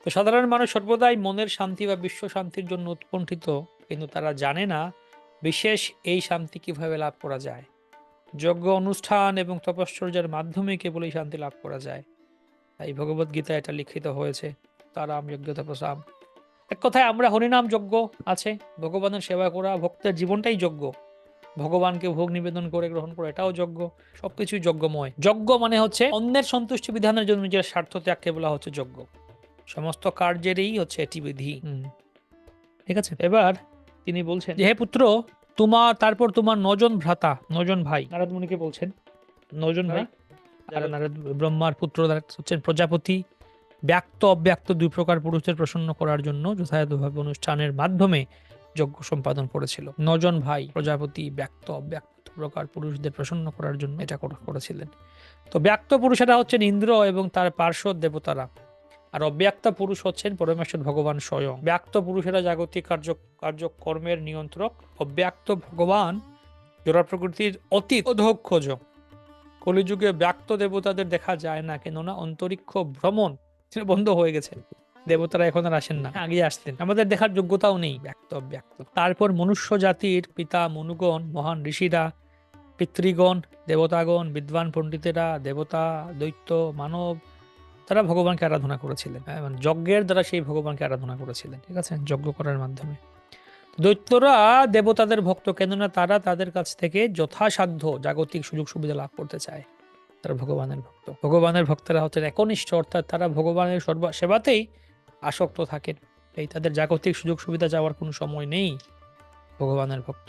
তো সাধারণ মানুষ সর্বদাই মনের শান্তি বা বিশ্ব শান্তির জন্য উৎকণ্ঠিত, কিন্তু তারা জানে না বিশেষ এই শান্তি কিভাবে লাভ করা যায়। যজ্ঞ অনুষ্ঠান এবং তপশ্চর্যার মাধ্যমে কেবল এই শান্তি লাভ করা যায়। তাই ভগবত গীতা এটা লিখিত হয়েছে, তারাম যজ্ঞ তপসাম। এক কথায় আমরা হরিনাম যজ্ঞ আছে, ভগবানের সেবা করা, ভক্তের জীবনটাই যজ্ঞ, ভগবানকে ভোগ নিবেদন করে গ্রহণ করা এটাও যজ্ঞ, সবকিছুই যজ্ঞময়। যজ্ঞ মানে হচ্ছে অন্যের সন্তুষ্টি বিধানের জন্য নিজের স্বার্থ ত্যাগকে বলা হচ্ছে যজ্ঞ। সমস্ত কার্যেরই হচ্ছে এটি বিধি। ঠিক আছে, এবার তিনি বলছেন যে হে পুত্র, তারপর তোমার 9 জন ভ্রাতা, 9 জন ভাই, নারদ মুনিকে বলছেন 9 জন ভাই, আর নারদ ব্রহ্মার পুত্র হচ্ছেন প্রজাপতি। ব্যক্ত অব্যক্ত 2 প্রকার পুরুষদের প্রসন্ন করার জন্য যথাযথভাবে অনুষ্ঠানের মাধ্যমে যজ্ঞ সম্পাদন করেছিল। 9 জন ভাই, প্রজাপতি, ব্যক্ত অব্যক্ত প্রকার পুরুষদের প্রসন্ন করার জন্য এটা করেছিলেন। তো ব্যক্ত পুরুষেরা হচ্ছেন ইন্দ্র এবং তার পার্শ্বদ দেবতারা, আর অব্যক্ত পুরুষ হচ্ছেন পরমেশ্বর ভগবান স্বয়ং। ব্যক্ত পুরুষেরা জাগতিক কার্যকর্মের নিয়ন্ত্রক, অব্যক্ত ভগবান জড় প্রকৃতির অতীত অধক্ষজ। কলিযুগে ব্যক্ত দেবতাদের দেখা যায় না, কেননা অন্তরিক্ষ ভ্রমণ বন্ধ হয়ে গেছে, দেবতারা এখন আর আসেন না, আগে আসতেন, আমাদের দেখার যোগ্যতাও নেই ব্যক্ত অব্যক্ত। তারপর মনুষ্য জাতির পিতা মনুগণ, মহান ঋষিরা, পিতৃগণ, দেবতাগণ, বিদ্বান পণ্ডিতেরা, দেবতা, দৈত্য, মানব, তারা ভগবানকে আরাধনা করেছিলেন। মানে যজ্ঞের দ্বারা সেই ভগবানকে আরাধনা করেছিলেন। ঠিক আছে, যজ্ঞ করার মাধ্যমে। দৈত্যরা দেবতাদের ভক্ত, কেননা তারা তাদের কাছ থেকে যথাসাধ্য জাগতিক সুযোগ সুবিধা লাভ করতে চায়। তারা ভগবানের ভক্ত। ভগবানের ভক্তরা হচ্ছেন একনিষ্ঠ, অর্থাৎ তারা ভগবানের সেবাতেই আসক্ত থাকেন। এই তাদের জাগতিক সুযোগ সুবিধা যাওয়ার কোনো সময় নেই। ভগবানের ভক্ত।